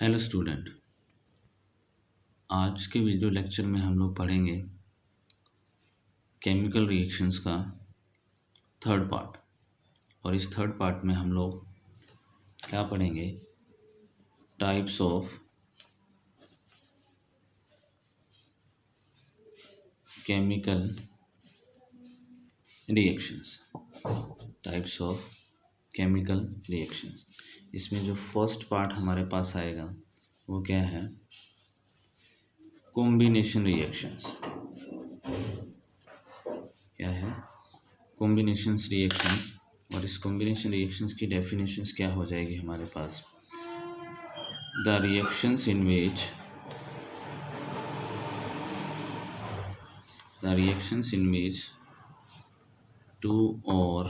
Hello student. आज के video lecture में हम लोग पढ़ेंगे केमिकल रिएक्शंस का थर्ड पार्ट। और इस थर्ड पार्ट में हम लोग क्या पढ़ेंगे? Types of chemical reactions. Types of chemical reactions. इसमें जो फर्स्ट पार्ट हमारे पास आएगा वो क्या है? Combination reactions. क्या है? Combination reactions. और इस कॉम्बिनेशन रिएक्शंस की डेफिनेशंस क्या हो जाएगी हमारे पास? The reactions in which two or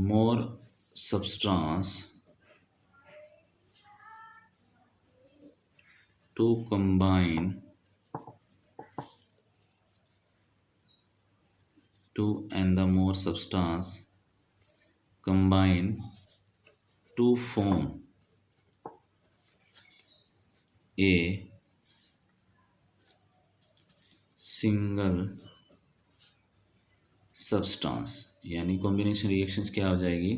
more substance to combine two and the more substance combine to form a single substance. यानी कॉम्बिनेशन रिएक्शंस क्या हो जाएगी?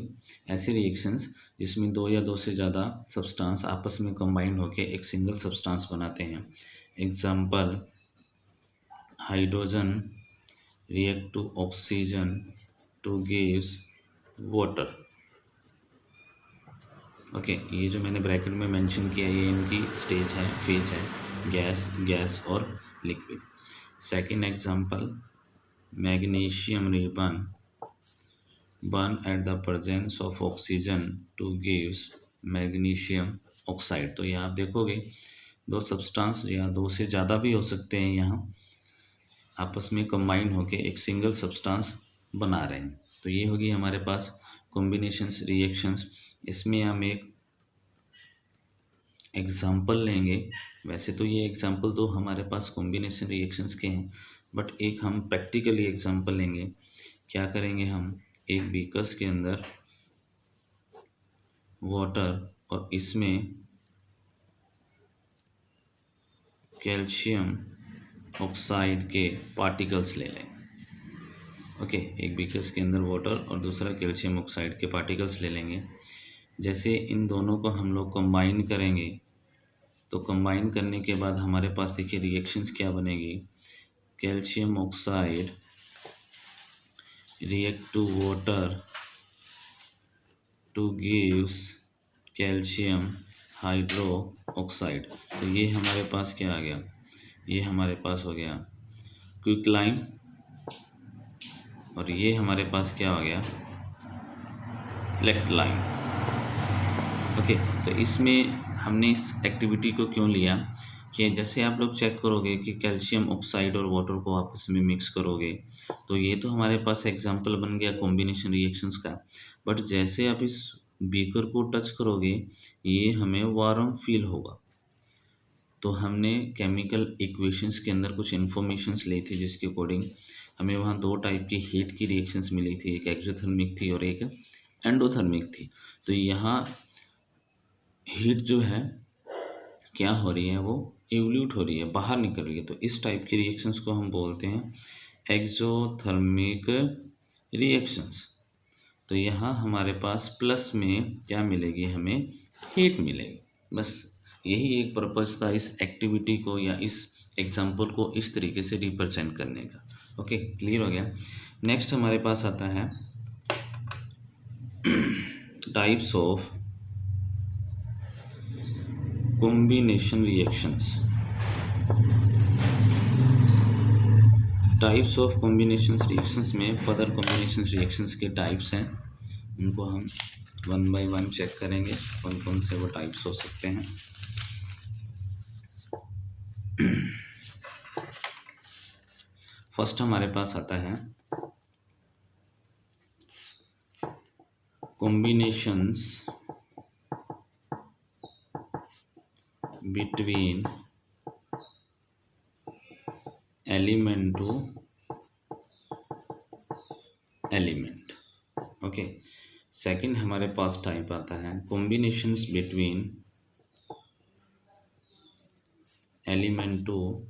ऐसी रिएक्शंस जिसमें दो या दो से ज़्यादा सब्सटेंस आपस में कंबाइन होकर एक सिंगल सब्सटेंस बनाते हैं। Example, hydrogen react to oxygen to gives water. Okay, ये जो मैंने ब्रैकेट में मेंशन किया ये इनकी स्टेज है, फेज है, गैस और liquid. Second example, magnesium ribbon burn at the presence of oxygen to gives magnesium oxide. तो यहाँ आप देखोगे दो सब्सटेंस या दो से ज़्यादा भी हो सकते हैं, यहाँ आपस में कंबाइन होके एक सिंगल सब्सटेंस बना रहे हैं। तो ये होगी हमारे पास कॉम्बिनेशंस रिएक्शंस। इसमें हम एक एग्जाम्पल लेंगे। वैसे तो ये एग्जाम्पल तो हमारे पास कॉम्बिनेशन रिएक्शंस के हैं, बट एक हम प्रैक्टिकली एग्जाम्पल लेंगे। क्या करेंगे? हम एक बीकर्स के अंदर वाटर और इसमें कैल्शियम ऑक्साइड के पार्टिकल्स ले लें। ओके, एक बीकर्स के अंदर वाटर और दूसरा कैल्शियम ऑक्साइड के पार्टिकल्स ले लेंगे। जैसे इन दोनों को हम लोग कंबाइन करेंगे तो कंबाइन करने के बाद हमारे पास देखिए रिएक्शंस क्या बनेगी। Calcium oxide react to water to gives calcium hydro oxide. तो ये हमारे पास क्या आ गया? ये हमारे पास हो गया क्विकलाइन। और ये हमारे पास क्या हो गया? इलेक्ट्रोलाइन। ओके, तो इसमें हमने इस एक्टिविटी को क्यों लिया कि जैसे आप लोग चेक करोगे कि कैल्शियम ऑक्साइड और वाटर को आपस में मिक्स करोगे तो ये तो हमारे पास एग्जांपल बन गया कॉम्बिनेशन रिएक्शंस का। बट जैसे आप इस बीकर को टच करोगे ये हमें वार्म फील होगा। तो हमने केमिकल इक्वेशंस के अंदर कुछ इन्फॉर्मेशंस ली थी जिसके अकॉर्डिंग हमें वहाँ दो टाइप की हीट की रिएक्शंस मिली थी, एक एक्सोथर्मिक थी और एक एंडोथर्मिक थी। तो यहाँ हीट जो है क्या हो रही है? वो इवल्यूट हो रही है, बाहर निकल रही है। तो इस टाइप की रिएक्शंस को हम बोलते हैं एक्सोथर्मिक रिएक्शंस। तो यहाँ हमारे पास प्लस में क्या मिलेगी? हमें हीट मिलेगी। बस यही एक पर्पज़ था इस एक्टिविटी को या इस एग्जाम्पल को इस तरीके से रिप्रेजेंट करने का। ओके, क्लियर हो गया। नेक्स्ट हमारे पास आता है types of combination reactions. Types of combination reactions में फर्दर कॉम्बिनेशन रिएक्शंस के टाइप्स हैं, उनको हम वन बाय वन चेक करेंगे कौन कौन से वो टाइप्स हो सकते हैं। फर्स्ट हमारे पास आता है combinations between element to element. Okay, second हमारे पास टाइप आता है combinations between element to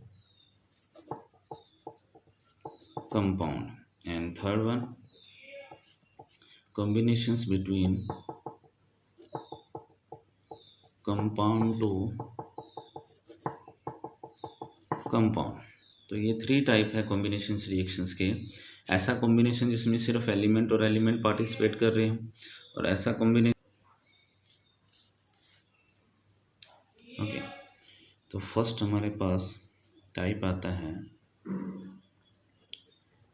compound and third one combinations between compound to compound। तो ये 3 टाइप है कॉम्बिनेशंस रिएक्शंस के। ऐसा कॉम्बिनेशन जिसमें सिर्फ एलिमेंट और एलिमेंट पार्टिसिपेट कर रहे हैं, और ऐसा कॉम्बिनेशन ओके। तो फर्स्ट हमारे पास टाइप आता है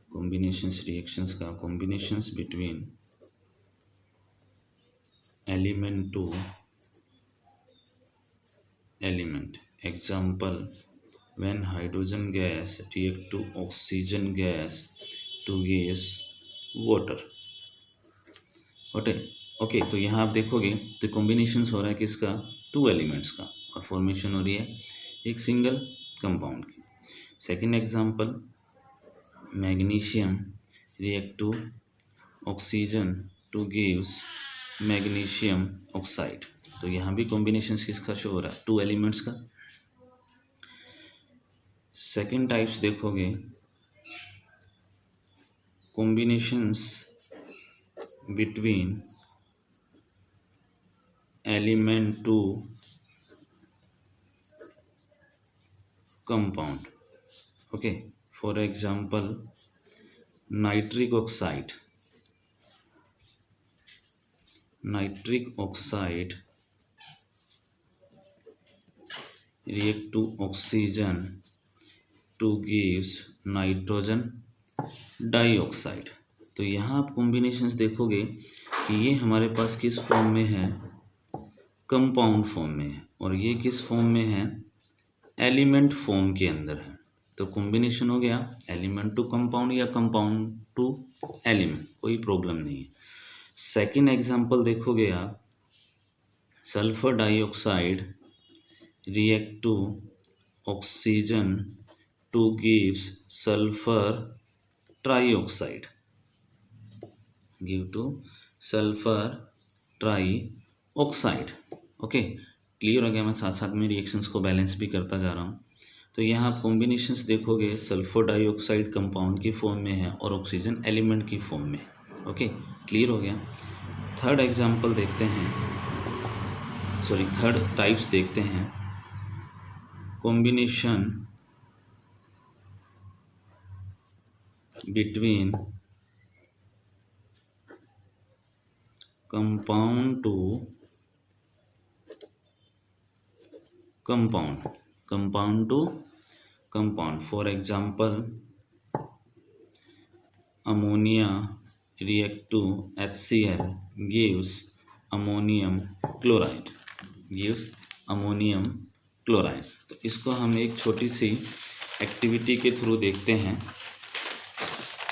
कॉम्बिनेशंस रिएक्शंस का, combinations between element to element. Example when hydrogen gas react to oxygen gas to gas water। Okay तो यहाँ आप देखोगे तो कॉम्बिनेशंस हो रहा है किसका, 2 एलिमेंट्स का, और फॉर्मेशन हो रही है एक सिंगल कंपाउंड की। Second example magnesium react to oxygen to gives magnesium oxide. तो यहाँ भी कॉम्बिनेशंस किसका शो हो रहा है, 2 एलिमेंट्स का। सेकंड टाइप्स देखोगे combinations between element to compound. Okay for example nitric oxide react to oxygen to gives nitrogen dioxide. तो यहाँ आप कॉम्बिनेशंस देखोगे कि ये हमारे पास किस फॉर्म में है, कंपाउंड फॉर्म में है, और ये किस फॉर्म में है, एलिमेंट फॉर्म के अंदर है। तो कॉम्बिनेशन हो गया एलिमेंट टू कंपाउंड या कंपाउंड टू एलिमेंट, कोई प्रॉब्लम नहीं है। सेकेंड एग्जाम्पल देखोगे आप, sulphur dioxide react to oxygen to gives sulphur trioxide, give to sulphur trioxide. Okay clear हो गया, मैं साथ साथ में रिएक्शंस को बैलेंस भी करता जा रहा हूँ। तो यहाँ आप कॉम्बिनेशंस देखोगे सल्फर डाइऑक्साइड कंपाउंड की फॉर्म में है और ऑक्सीजन एलिमेंट की फॉर्म में। ओके क्लियर हो गया। थर्ड एग्जांपल देखते हैं, थर्ड टाइप्स देखते हैं, combination between compound to compound. For example ammonia react to HCl gives ammonium chloride। तो इसको हम एक छोटी सी एक्टिविटी के थ्रू देखते हैं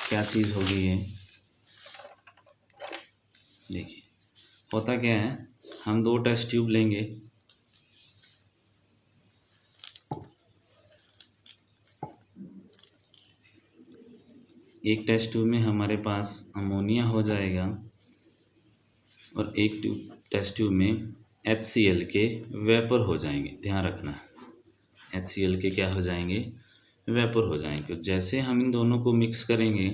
क्या चीज़ होगी ये। देखिए होता क्या है, हम 2 टेस्ट ट्यूब लेंगे, एक टेस्ट ट्यूब में हमारे पास अमोनिया हो जाएगा और एक टेस्ट ट्यूब में HCl के वेपर हो जाएंगे। ध्यान रखना HCl के क्या हो जाएंगे, वेपर हो जाएंगे। जैसे हम इन दोनों को मिक्स करेंगे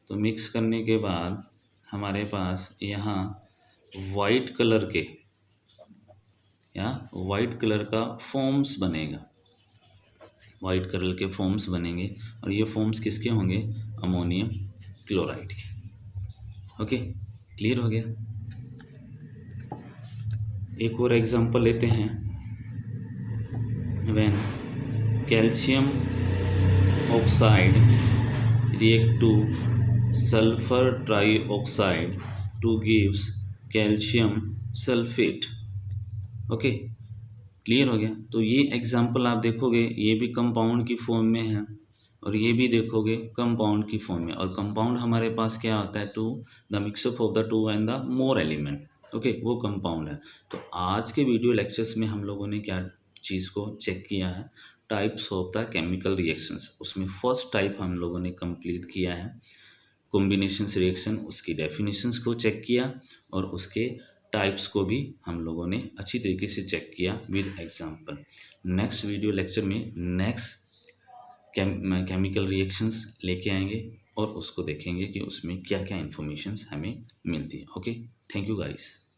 तो मिक्स करने के बाद हमारे पास यहाँ वाइट कलर का फॉर्म्स बनेगा, वाइट कलर के फॉर्म्स बनेंगे, और ये फॉर्म्स किसके होंगे, अमोनियम क्लोराइड के। ओके क्लियर हो गया। एक और एग्जांपल लेते हैं, when calcium oxide react to sulphur trioxide to gives calcium sulphate. Okay clear हो गया। तो ये एग्जांपल आप देखोगे ये भी कंपाउंड की फॉर्म में है और ये भी देखोगे कंपाउंड की फॉर्म में, और कंपाउंड हमारे पास क्या होता है, the mixup of the 2 and the more element. Okay वो कंपाउंड है। तो आज के वीडियो लेक्चर्स में हम लोगों ने क्या चीज़ को चेक किया है, types of the chemical reactions. उसमें फर्स्ट टाइप हम लोगों ने कंप्लीट किया है कॉम्बिनेशंस रिएक्शन, उसकी डेफिनेशंस को चेक किया और उसके टाइप्स को भी हम लोगों ने अच्छी तरीके से चेक किया with example. Next video lecture में नेक्स्ट केमिकल रिएक्शंस लेके आएंगे और उसको देखेंगे कि उसमें क्या क्या इन्फॉर्मेशंस हमें मिलती है। Okay, thank you guys.